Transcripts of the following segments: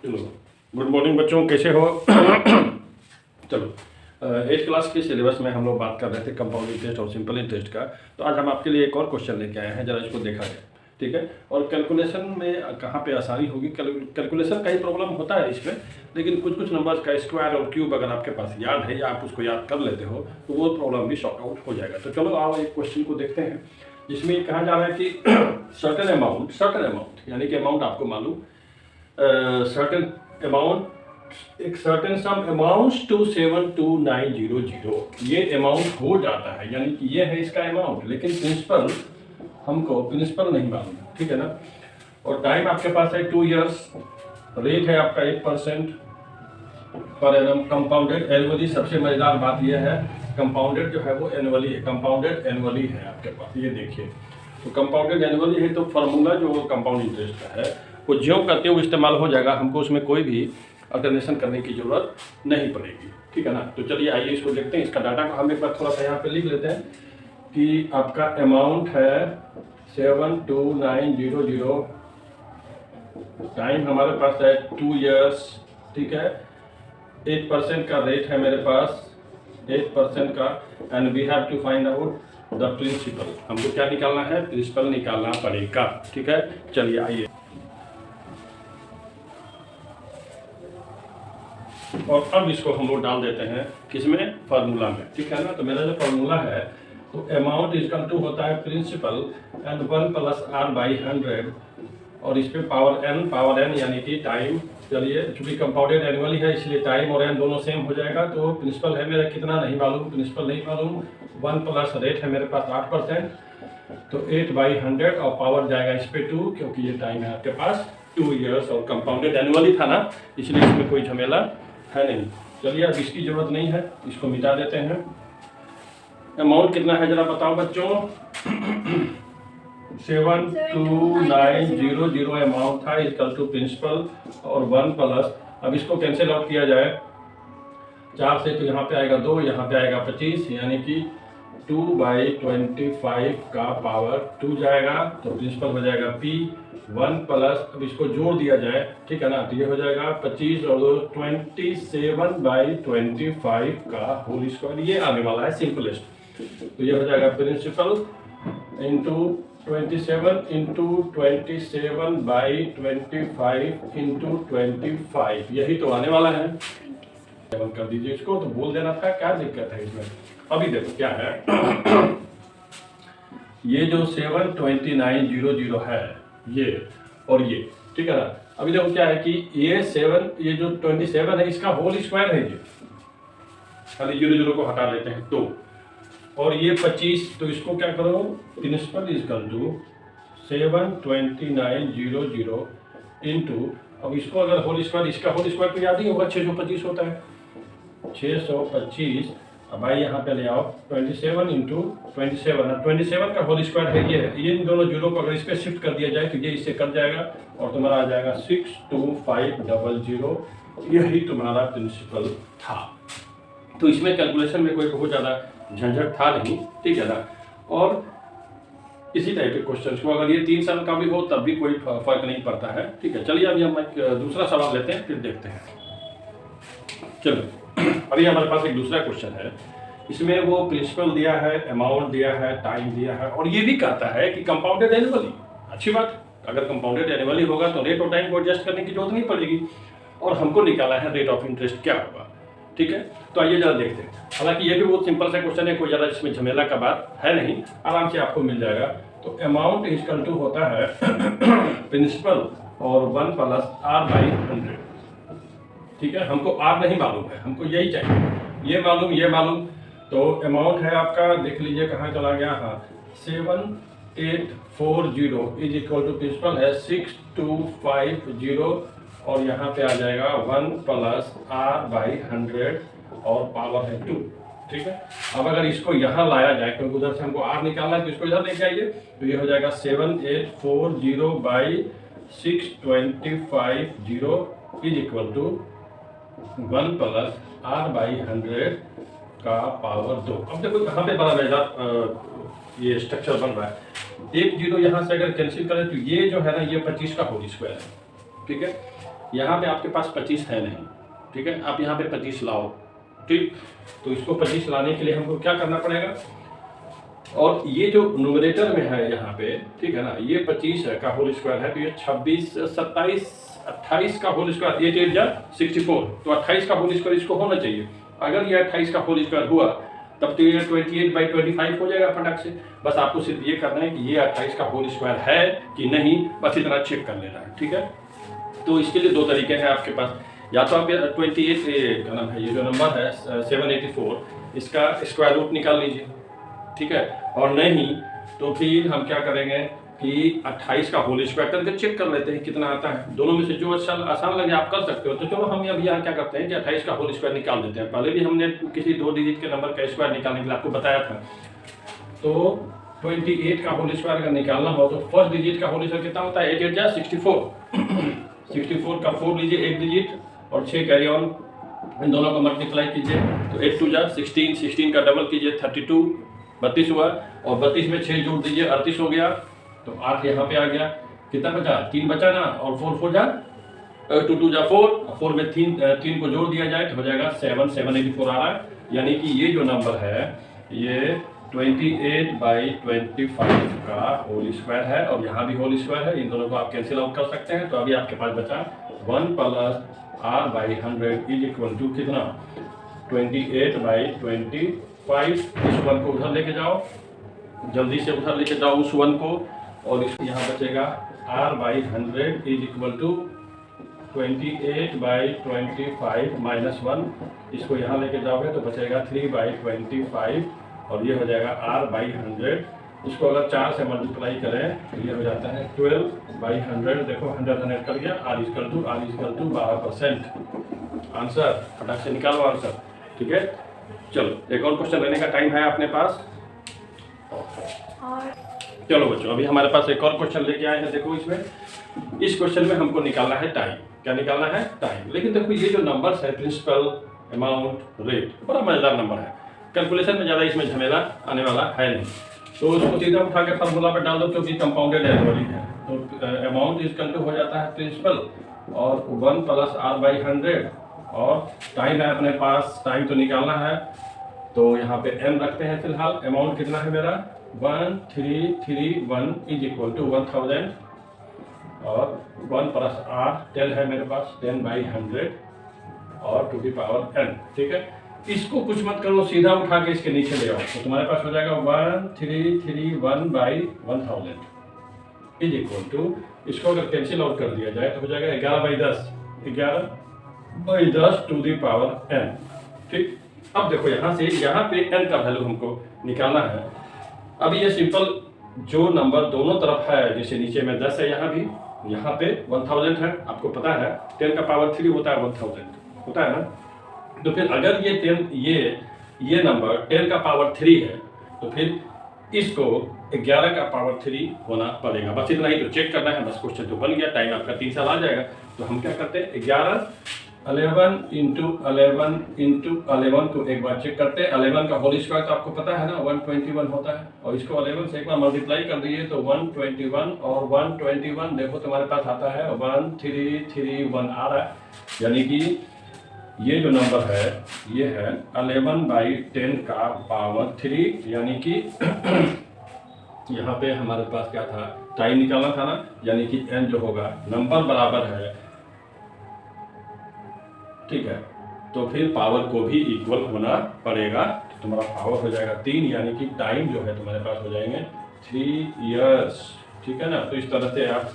चलो, good morning बच्चों, कैसे हो? चलो, 8th क्लास के सिलेबस में हम लोग बात कर रहे थे कंपाउंड इंटरेस्ट और सिंपल इंटरेस्ट का। तो आज हम आपके लिए एक और क्वेश्चन लेके आए हैं, जरा इसको देखा जाए, ठीक है। और कैलकुलेशन में कहाँ पे आसानी होगी, कैलकुलेशन का ही प्रॉब्लम होता है इसमें, लेकिन कुछ कुछ नंबर्स का स्क्वायर और क्यूब अगर आपके पास याद है या आप उसको याद कर लेते हो तो वो प्रॉब्लम भी सॉर्ट आउट हो जाएगा। तो चलो आओ एक क्वेश्चन को देखते हैं, जिसमें ये कहा जा रहा है कि सर्टेन अमाउंट यानी कि अमाउंट आपको मालूम, सर्टेन अमाउंट, एक सर्टेन सम अमाउंट्स टू 72900, ये अमाउंट हो जाता है, यानी कि ये है इसका अमाउंट, लेकिन प्रिंसिपल हमको प्रिंसिपल नहीं मालूम, ठीक है ना। और टाइम आपके पास है 2 इयर्स, रेट है आपका 8% पर एनम, कंपाउंडेड एनुअली। सबसे मजेदार बात यह है कंपाउंडेड जो है वो एनुअली है, कंपाउंडेड एनुअली है आपके पास, ये देखिए। तो कंपाउंडेड एनुअली है तो फार्मूला जो कंपाउंड इंटरेस्ट का है वो ज्यों करते हुए इस्तेमाल हो जाएगा, हमको उसमें कोई भी अल्टरनेशन करने की जरूरत नहीं पड़ेगी, ठीक है ना। तो चलिए आइए इसको देखते हैं। इसका डाटा को हम एक बार थोड़ा सा यहाँ पे लिख लेते हैं कि आपका अमाउंट है 72900, टाइम हमारे पास है 2 इयर्स, ठीक है। 8% का रेट है मेरे पास, 8% का, and we have to find out the principal. हमको क्या निकालना है? प्रिंसिपल निकालना पड़ेगा, ठीक है। चलिए आइए, और अब इसको हम लोग डाल देते हैं किसमें? फार्मूला में, ठीक है ना। तो मेरा जो फार्मूला है तो अमाउंट इक्वल टू होता है प्रिंसिपल एंड 1 + r/100, और इस पे पावर n यानी कि टाइम। चलिए, चूंकि कंपाउंडेड एनुअली है इसलिए टाइम और n दोनों सेम हो जाएगा। तो प्रिंसिपल है मेरा कितना नहीं मालूम, प्रिंसिपल नहीं मालूम, 1 प्लस रेट है मेरे पास 8%, तो 8/100, और पावर जाएगा इस पे 2, क्योंकि ये टाइम है आपके पास 2 इयर्स और कंपाउंडेड एनुअली था ना, इसलिए इसमें कोई झमेला है नहीं। चलिए, अब इसकी जरूरत नहीं है, इसको मिटा देते हैं। अमाउंट कितना है जरा बताओ बच्चों? 72900 अमाउंट था, इक्वल टू प्रिंसिपल और 1 प्लस, अब इसको कैंसिल आउट किया जाए 4 से, तो यहाँ पे आएगा 2, यहाँ पे आएगा 25, यानी कि 2/25 का पावर 2 जाएगा, तो प्रिंसिपल हो जाएगा P 1 प्लस, अब इसको जोड़ दिया जाए, ठीक है ना। तो ये हो जाएगा 25 और 27/25 का होल स्क्वायर, ये आने वाला है सिंपलेस्ट। तो ये हो जाएगा प्रिंसिपल इंटू 27 इंटू 27/25 इंटू 25, यही तो आने वाला है। बंद कर दीजिए इसको, तो बोल देना था, क्या दिक्कत है इसमें। अभी देखो क्या है ये जो 72900 है ये और ये, ठीक है ना। अभी देखो क्या है कि ये जो 27 है इसका होल स्क्वायर है, ये खाली 0 को हटा लेते हैं तो, और ये 25, तो इसको क्या करो, प्रिंसिपल इक्वल टू 72900 इंटू, अब इसको अगर होल स्क्वायर, इसका होल स्क्वायर तो याद ही होगा 625 होता है, 625। अब भाई यहाँ पे ले आओ 27 इंटू 27 का होल स्क्वायर है, ये इन दोनों जीरो को अगर इस पे शिफ्ट कर दिया जाए तो ये इससे कट जाएगा और तुम्हारा आ जाएगा 62500, यही तुम्हारा प्रिंसिपल था। तो इसमें कैलकुलेशन में कोई बहुत ज़्यादा झंझट था नहीं, ठीक है ना। और इसी टाइप के क्वेश्चन को अगर ये 3 साल का भी हो तब भी कोई फर्क नहीं पड़ता है, ठीक है। चलिए अभी हम एक दूसरा सवाल लेते हैं, फिर देखते हैं। चलो, अभी हमारे पास एक दूसरा क्वेश्चन है, इसमें वो प्रिंसिपल दिया है, अमाउंट दिया है, टाइम दिया है, और ये भी कहता है कि कंपाउंडेड एनुअली। अच्छी बात, अगर कंपाउंडेड एनुअली होगा तो रेट और टाइम को एडजस्ट करने की जरूरत नहीं पड़ेगी, और हमको निकाला है रेट ऑफ इंटरेस्ट क्या होगा, ठीक है। तो आइए जरा देखते हैं। हालांकि ये भी बहुत सिंपल सा क्वेश्चन है, कोई ज़्यादा इसमें झमेला का बात है नहीं, आराम से आपको मिल जाएगा। तो अमाउंट इक्वल टू होता है प्रिंसिपल और 1 प्लस r/100, ठीक है। हमको r नहीं मालूम है, हमको यही चाहिए, ये मालूम। तो अमाउंट है आपका, देख लीजिए कहाँ चला गया, हाँ 7840 इज इक्वल टू प्रिंसिपल है 6250, और यहाँ पे आ जाएगा 1 प्लस r/100 और पावर है 2, ठीक है। अब अगर इसको यहाँ लाया जाए, क्योंकि उधर से हमको r निकालना है तो इसको इधर लेके आइए, तो ये हो जाएगा 7840/625 is equal to 1 plus r/100 का पावर 2। अब देखो यहाँ पे बड़ा मजेदार ये स्ट्रक्चर बन रहा है। 1 0 यहाँ से अगर कैंसिल करें तो ये जो है ना, ये 25 का होल स्क्वायर है, ठीक है। यहाँ पे आपके पास 25 है नहीं, ठीक है, आप यहाँ पे 25 लाओ, ठीक। तो इसको 25 लाने के लिए हमको क्या करना पड़ेगा, और ये जो न्यूमरेटर में है यहाँ पे, ठीक है ना, ये 25 का होल स्क्वायर है, तो ये 26, 27, 28 का होल स्क्वायर, 8 8 जा 64, तो 28 का होल स्क्वायर इसको होना चाहिए। अगर ये 28 का होल स्क्वायर हुआ तब तो ये 28/25 हो जाएगा फटाक से। बस आपको सिर्फ ये करना है कि ये 28 का होल स्क्वायर है कि नहीं, बस इतना चेक कर लेना है, ठीक है। तो इसके लिए दो तरीके हैं आपके पास, या तो आप 28 क्या नाम है, ये जो नंबर है 784, इसका स्क्वायर रूट निकाल लीजिए, ठीक है, और नहीं तो फिर हम क्या करेंगे कि 28 का होल स्क्वायर करके चेक कर लेते हैं कितना आता है। दोनों में से जो अच्छा आसान लगे आप कर सकते हो। तो चलो हम अभी यहाँ क्या करते हैं कि 28 का होल स्क्वायर निकाल देते हैं। पहले भी हमने किसी 2 डिजिट के नंबर का स्क्वायर निकालने के लिए आपको बताया था। तो 28 का होल स्क्वायर अगर निकालना हो तो फर्स्ट डिजिट का होल स्क्वायर कितना होता है, 8 8 जा 64 64 का 4 लीजिए एक डिजिट और 6 कैरी ऑन, इन दोनों को मल्टीप्लाई कीजिए तो 8 2 जा 16 16 का डबल कीजिए 32 32 हुआ, और 32 में 6 जोड़ दीजिए 38 हो गया। तो 8 यहाँ पे आ गया, कितना बचा, 3 बचा ना, और 4 4 जा 2 2 जा 4, 4 में 3 को जोड़ दिया जाए तो हो जाएगा 7 784 आ रहा है। यानी कि ये जो नंबर है ये 28/25 का होल स्क्वायर है, और यहाँ भी होल स्क्वायर है, इन दोनों को आप कैंसिल आउट कर सकते हैं। तो अभी आपके पास बचा 1 + r/100 इज इक्वल टू कितना, 28/25। इस 1 को उधर लेके जाओ, जल्दी से उधर लेके जाओ उस 1 को, और इस यहाँ बचेगा r/100 इज इक्वल टू 28/25 - 1। इसको यहाँ लेके जाओगे तो बचेगा 3/25, और ये हो जाएगा r/100। इसको अगर 4 से मल्टीप्लाई करें तो ये हो जाता है 12/100। देखो 100 100 कर गया, r इक्वल टू 12%। आंसर फटाक से निकालो आंसर, ठीक है। चलो एक और क्वेश्चन लेने का टाइम है अपने पास। चलो बच्चों अभी हमारे पास एक और क्वेश्चन लेके आए हैं। देखो इसमें, इस क्वेश्चन में हमको निकालना है टाइम। क्या निकालना है, टाइम। लेकिन देखो ये जो नंबर्स है, प्रिंसिपल, अमाउंट, रेट, बड़ा मजेदार नंबर है। कैलकुलेशन में ज़्यादा इसमें झमेला आने वाला है नहीं, तो उसको सीधा उठा के फार्मूला पर डाल दो क्योंकि कंपाउंडेड एनुअली है। तो अमाउंट इज इक्वल टू हो जाता है प्रिंसिपल और 1 + r/100, और टाइम है अपने पास, टाइम तो निकालना है। तो यहाँ पे m रखते हैं फिलहाल। अमाउंट कितना है मेरा, 1331 इज इक्वल टू 1000, और 1 + r 10 है मेरे पास, 10/100 और टू द पावर n, ठीक है। इसको कुछ मत करो, सीधा उठा के इसके नीचे ले आओ तो तुम्हारे पास हो जाएगा 1331/1000 इज इक्वल टू, इसको अगर कैंसिल आउट कर दिया जाए तो हो जाएगा 11/10, 11/10 टू द पावर n, ठीक। अब देखो यहाँ से यहाँ पे n का वैल्यू हमको निकालना है। अब ये सिंपल जो नंबर दोनों तरफ है, जैसे नीचे में 10 है, यहाँ भी, यहाँ पे 1000 है, आपको पता है 10 का पावर 3 होता है 1000 होता है ना। तो फिर अगर ये 10 ये नंबर 10 का पावर 3 है तो फिर इसको 11 का पावर 3 होना पड़ेगा। बस इतना ही तो चेक करना है, बस क्वेश्चन तो बन गया। टाइम आपका 3 साल आ जाएगा। तो हम क्या करते हैं, 11 11 × 11 को एक बार चेक करते हैं। 11 का होल स्क्वायर तो आपको पता है ना 121 होता है, और इसको 11 से एक बार मल्टीप्लाई कर दीजिए तो 121 और 121 देखो तुम्हारे पास आता है 1331 आ रहा है। यानी कि ये जो नंबर है ये है 11/10 का पावर 3, यानी कि यहाँ पे हमारे पास क्या था, टाइम निकालना था ना, यानी कि n जो होगा नंबर बराबर है, ठीक है। तो फिर पावर को भी इक्वल होना पड़ेगा, तो तुम्हारा पावर हो जाएगा 3, यानी कि टाइम जो है तुम्हारे पास हो जाएंगे 3 इयर्स, ठीक है ना। तो इस तरह से आप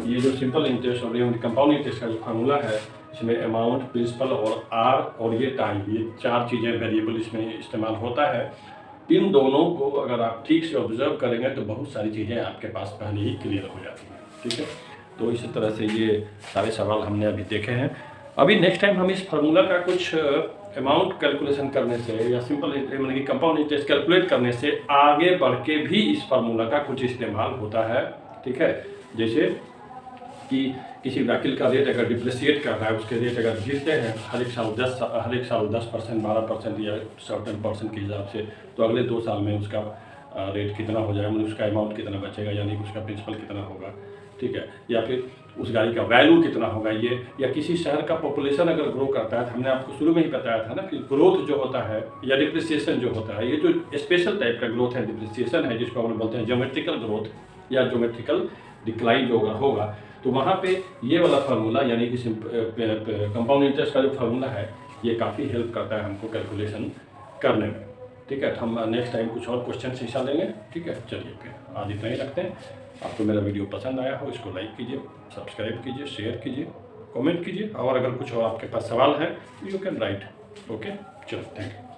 ये जो सिंपल इंटरेस्ट और कंपाउंड इंटरेस्ट का जो फार्मूला है, इसमें अमाउंट, प्रिंसिपल और आर और ये टाइम, ये 4 चीज़ें वेरिएबल इसमें इस्तेमाल होता है। इन दोनों को अगर आप ठीक से ऑब्जर्व करेंगे तो बहुत सारी चीज़ें आपके पास पहले ही क्लियर हो जाती हैं, ठीक है। तो इसी तरह से ये सारे सवाल हमने अभी देखे हैं। अभी नेक्स्ट टाइम हम इस फार्मूला का कुछ अमाउंट कैलकुलेशन करने से या सिंपल मतलब कि कंपाउंड इंटरेस्ट कैलकुलेट करने से आगे बढ़ के भी इस फार्मूला का कुछ इस्तेमाल होता है, ठीक है। जैसे कि किसी व्हीकल का रेट अगर डिप्रिसिएट कर रहा है, उसके रेट अगर गिरते हैं हर एक साल 10%, 12% या सर्टेन परसेंट के हिसाब से, तो अगले 2 साल में उसका रेट कितना हो जाएगा, मतलब उसका अमाउंट कितना बचेगा, यानी कि उसका प्रिंसिपल कितना होगा, ठीक है, या फिर उस गाड़ी का वैल्यू कितना होगा ये, या किसी शहर का पॉपुलेशन अगर ग्रो करता है, तो हमने आपको शुरू में ही बताया था ना कि ग्रोथ जो होता है या डिप्रिसिएशन जो होता है, ये जो स्पेशल टाइप का ग्रोथ है, डिप्रिसिएशन है, जिसको हम बोलते हैं ज्योमेट्रिकल ग्रोथ या ज्योमेट्रिकल डिक्लाइन जो होगा, तो वहाँ पे ये वाला फार्मूला यानी कि कंपाउंड इंटरेस्ट का जो फार्मूला है, ये काफ़ी हेल्प करता है हमको कैलकुलेशन करने में। ठीक है, तो हम नेक्स्ट टाइम कुछ और क्वेश्चन हिस्सा लेंगे। ठीक है, चलिए फिर आज इतना ही रखते हैं। आपको मेरा वीडियो पसंद आया हो, इसको लाइक कीजिए, सब्सक्राइब कीजिए, शेयर कीजिए, कमेंट कीजिए, और अगर कुछ और आपके पास सवाल है, यू कैन राइट। ओके, चलो, थैंक यू।